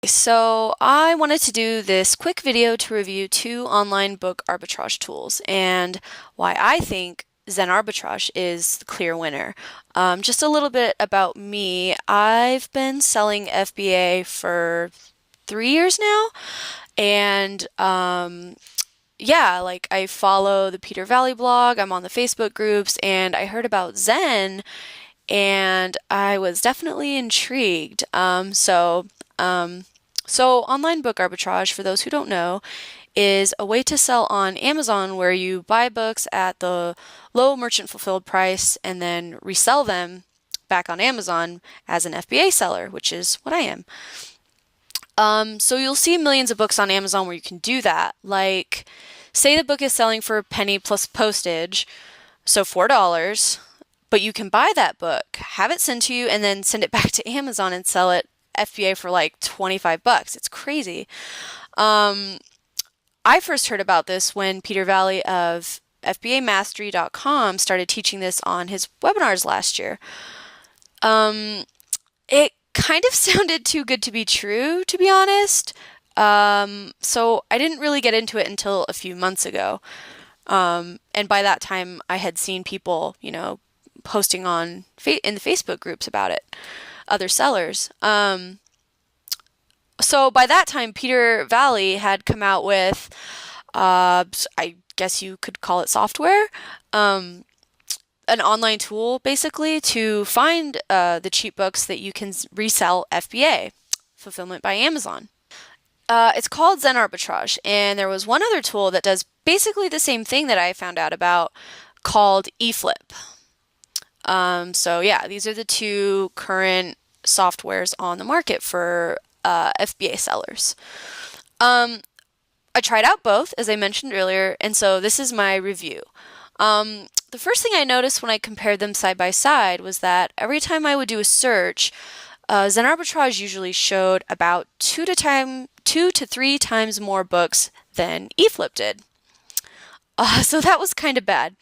So I wanted to do this quick video to review two online book arbitrage tools and why I think Zen Arbitrage is the clear winner. Just a little bit about me. I've been selling FBA for 3 years now, and yeah, like I follow the Peter Valley blog, I'm on the Facebook groups, and I heard about Zen, and I was definitely intrigued. So online book arbitrage, for those who don't know, is a way to sell on Amazon where you buy books at the low merchant fulfilled price and then resell them back on Amazon as an FBA seller, which is what I am. So you'll see millions of books on Amazon where you can do that. Like, say the book is selling for a penny plus postage, so $4, but you can buy that book, have it sent to you, and then send it back to Amazon and sell it FBA for like $25. It's crazy. I first heard about this when Peter Valley of FBAmastery.com started teaching this on his webinars last year. It kind of sounded too good to be true, to be honest. So I didn't really get into it until a few months ago. And by that time, I had seen people, posting in the Facebook groups about it, other sellers. So by that time, Peter Valley had come out with, I guess you could call it software, an online tool basically to find the cheap books that you can resell FBA, fulfillment by Amazon. It's called Zen Arbitrage, and there was one other tool that does basically the same thing that I found out about called eflip. So yeah, these are the two current softwares on the market for FBA sellers. I tried out both, as I mentioned earlier, and so this is my review. The first thing I noticed when I compared them side by side was that every time I would do a search, Zen Arbitrage usually showed about 2 to 3 times more books than eflip did. So that was kind of bad.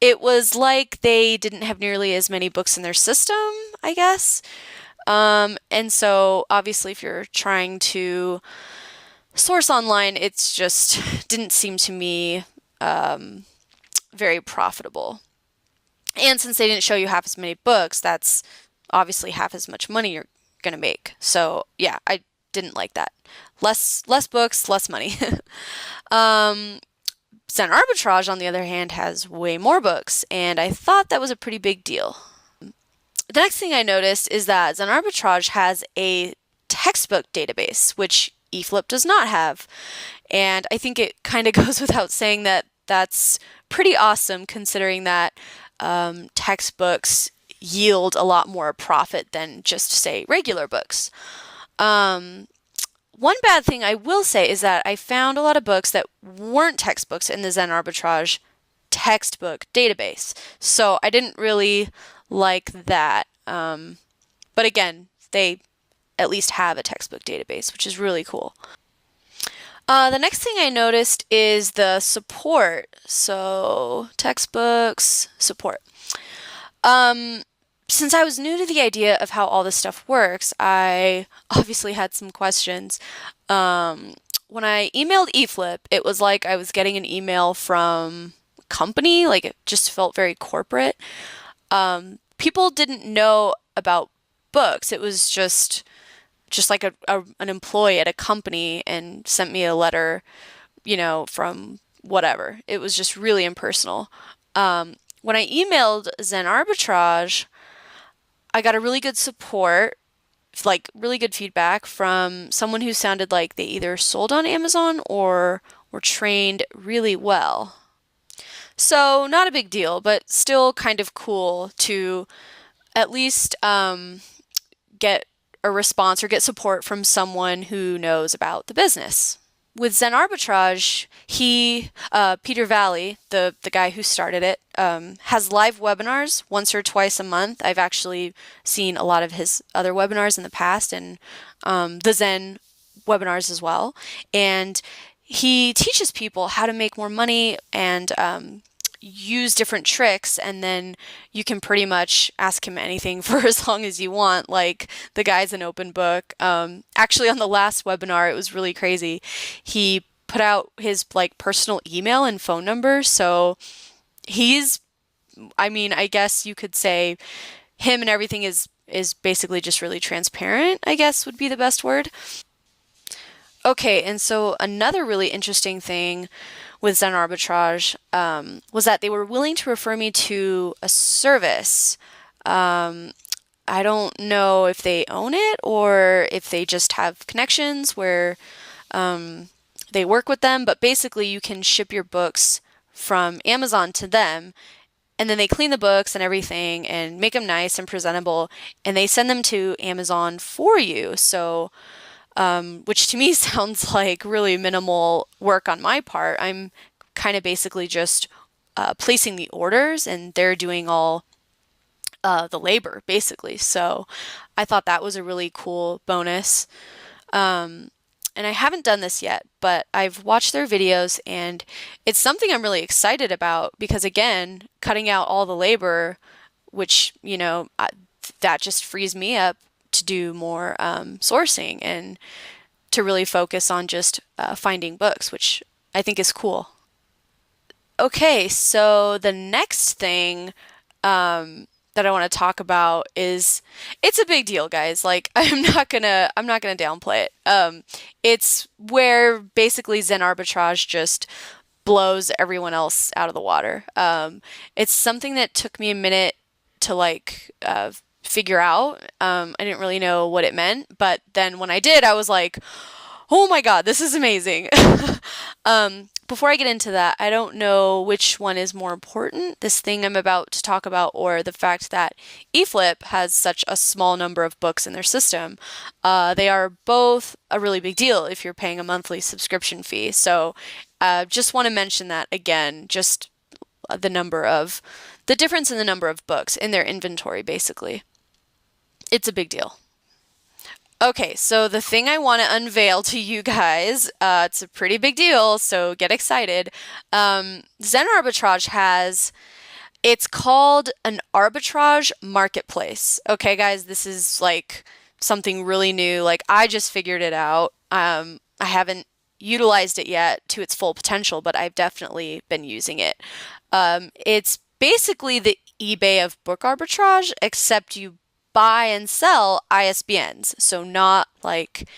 It was like they didn't have nearly as many books in their system, I guess. And so obviously if you're trying to source online, it's just didn't seem to me very profitable. And since they didn't show you half as many books, that's obviously half as much money you're gonna make. So yeah, I didn't like that. Less books, less money. Zen Arbitrage, on the other hand, has way more books, and I thought that was a pretty big deal. The next thing I noticed is that Zen Arbitrage has a textbook database, which eflip does not have. And I think it kind of goes without saying that that's pretty awesome, considering that textbooks yield a lot more profit than just, say, regular books. One bad thing I will say is that I found a lot of books that weren't textbooks in the Zen Arbitrage textbook database. So I didn't really like that. But again, they at least have a textbook database, which is really cool. The next thing I noticed is the support. So textbooks, support. Since I was new to the idea of how all this stuff works, I obviously had some questions. When I emailed eflip, it was like I was getting an email from a company, like it just felt very corporate. People didn't know about books. It was just like an employee at a company and sent me a letter, from whatever. It was just really impersonal. When I emailed Zen Arbitrage, I got a really good support, like really good feedback from someone who sounded like they either sold on Amazon or were trained really well. So not a big deal, but still kind of cool to at least get a response or get support from someone who knows about the business. With Zen Arbitrage, Peter Valley, the guy who started it, has live webinars once or twice a month. I've actually seen a lot of his other webinars in the past, and the Zen webinars as well. And he teaches people how to make more money and use different tricks, and then you can pretty much ask him anything for as long as you want. Like, the guy's an open book. Actually, on the last webinar, it was really crazy. He put out his like personal email and phone number, so he's, I mean, I guess you could say him and everything is basically just really transparent, I guess would be the best word. Okay, and so another really interesting thing with Zen Arbitrage was that they were willing to refer me to a service. I don't know if they own it or if they just have connections where they work with them, but basically you can ship your books from Amazon to them, and then they clean the books and everything and make them nice and presentable, and they send them to Amazon for you. So, which to me sounds like really minimal work on my part. I'm kind of basically just placing the orders, and they're doing all the labor, basically. So I thought that was a really cool bonus. And I haven't done this yet, but I've watched their videos, and it's something I'm really excited about because, again, cutting out all the labor, which, that just frees me up to do more sourcing and to really focus on just finding books, which I think is cool. Okay, so the next thing that I want to talk about is it's a big deal, guys. Like, I'm not gonna downplay it. It's where basically Zen Arbitrage just blows everyone else out of the water. It's something that took me a minute to like figure out. I didn't really know what it meant, but then when I did, I was like, oh my God, this is amazing. Before I get into that, I don't know which one is more important, this thing I'm about to talk about, or the fact that eflip has such a small number of books in their system. They are both a really big deal if you're paying a monthly subscription fee. So just want to mention that again, just the difference in the number of books in their inventory, basically. It's a big deal. Okay, so the thing I want to unveil to you guys, it's a pretty big deal, so get excited. Zen Arbitrage it's called an arbitrage marketplace. Okay, guys, this is like something really new. Like, I just figured it out. I haven't utilized it yet to its full potential, but I've definitely been using it. It's basically the eBay of book arbitrage, except you buy and sell ISBNs. So not like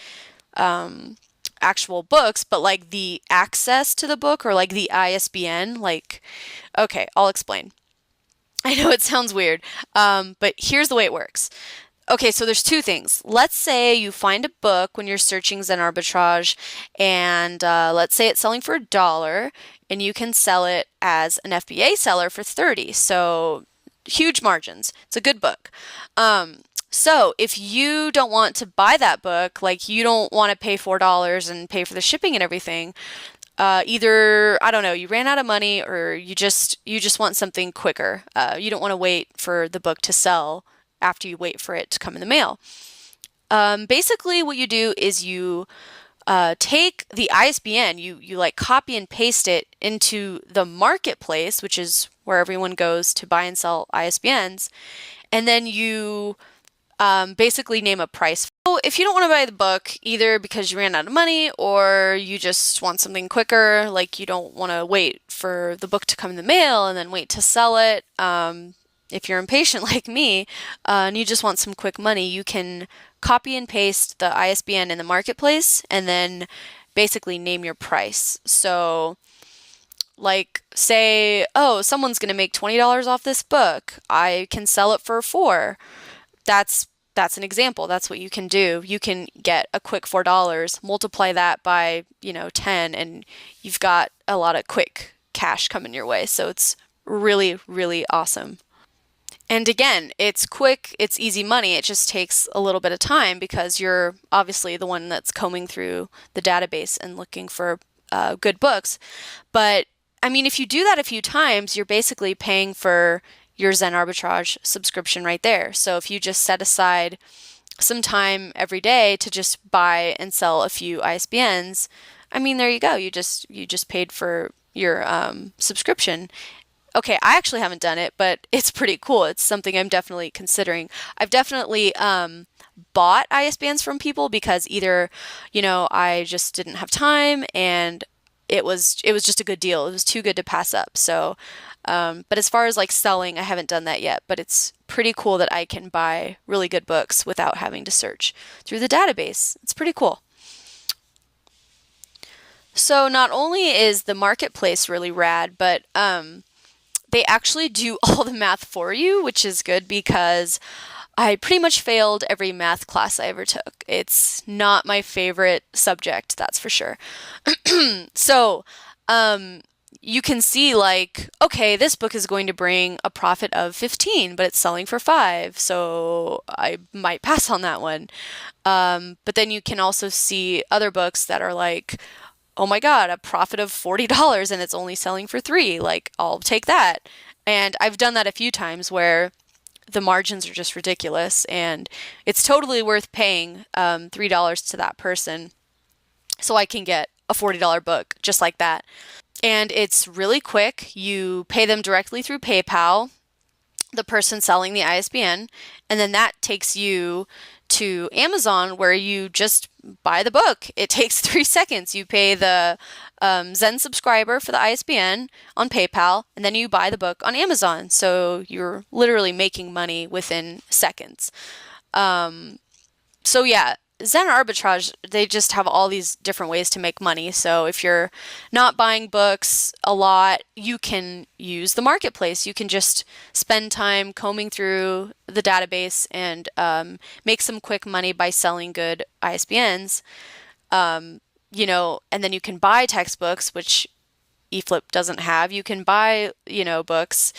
actual books, but like the access to the book or like the ISBN. Like, okay, I'll explain. I know it sounds weird, but here's the way it works. Okay, so there's two things. Let's say you find a book when you're searching Zen Arbitrage, and let's say it's selling for $1, and you can sell it as an FBA seller for 30. So huge margins. It's a good book. So if you don't want to buy that book, like you don't want to pay $4 and pay for the shipping and everything, either, I don't know, you ran out of money, or you just want something quicker. You don't want to wait for the book to sell after you wait for it to come in the mail. Basically what you do is you take the ISBN, you like copy and paste it into the marketplace, which is where everyone goes to buy and sell ISBNs, and then you basically name a price. So if you don't want to buy the book, either because you ran out of money or you just want something quicker, like you don't want to wait for the book to come in the mail and then wait to sell it, if you're impatient like me, and you just want some quick money, you can copy and paste the ISBN in the marketplace and then basically name your price. So, like, say, oh, someone's going to make $20 off this book. I can sell it for $4. That's an example. That's what you can do. You can get a quick $4, multiply that by, 10, and you've got a lot of quick cash coming your way. So it's really, really awesome. And again, it's quick, it's easy money. It just takes a little bit of time because you're obviously the one that's combing through the database and looking for good books. But I mean, if you do that a few times, you're basically paying for your Zen Arbitrage subscription right there. So if you just set aside some time every day to just buy and sell a few ISBNs, I mean, there you go. You just paid for your subscription. okay, I actually haven't done it, but it's pretty cool. It's something I'm definitely considering. I've definitely bought ISBNs from people because either, I just didn't have time and it was just a good deal. It was too good to pass up. So, but as far as like selling, I haven't done that yet, but it's pretty cool that I can buy really good books without having to search through the database. It's pretty cool. So not only is the marketplace really rad, but they actually do all the math for you, which is good because I pretty much failed every math class I ever took. It's not my favorite subject, that's for sure. So, um, you can see like, okay, this book is going to bring a profit of 15, but it's selling for 5, so I might pass on that one. But then you can also see other books that are like, oh my God, a profit of $40 and it's only selling for 3. Like, I'll take that. And I've done that a few times where the margins are just ridiculous and it's totally worth paying $3 to that person so I can get a $40 book just like that. And it's really quick. You pay them directly through PayPal, the person selling the ISBN, and then that takes you to Amazon where you just buy the book. It takes 3 seconds. You pay the Zen subscriber for the ISBN on PayPal, and then you buy the book on Amazon. So you're literally making money within seconds. So yeah, Zen Arbitrage, they just have all these different ways to make money. So if you're not buying books a lot, you can use the marketplace. You can just spend time combing through the database and make some quick money by selling good ISBNs. And then you can buy textbooks, which eflip doesn't have. You can buy, books.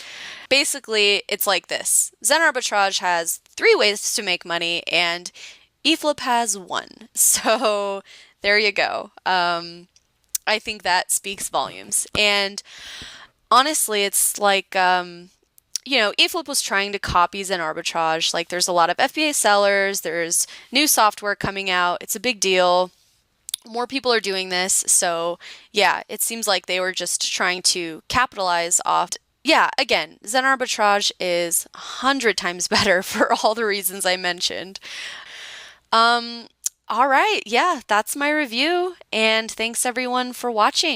Basically, it's like this. Zen Arbitrage has 3 ways to make money, and eflip has one. So there you go. I think that speaks volumes. And honestly, it's like, eflip was trying to copy Zen Arbitrage. Like, there's a lot of FBA sellers, there's new software coming out, it's a big deal. More people are doing this. So, yeah, it seems like they were just trying to capitalize off. Yeah, again, Zen Arbitrage is 100 times better for all the reasons I mentioned. Um, all right. Yeah, that's my review. And thanks everyone for watching.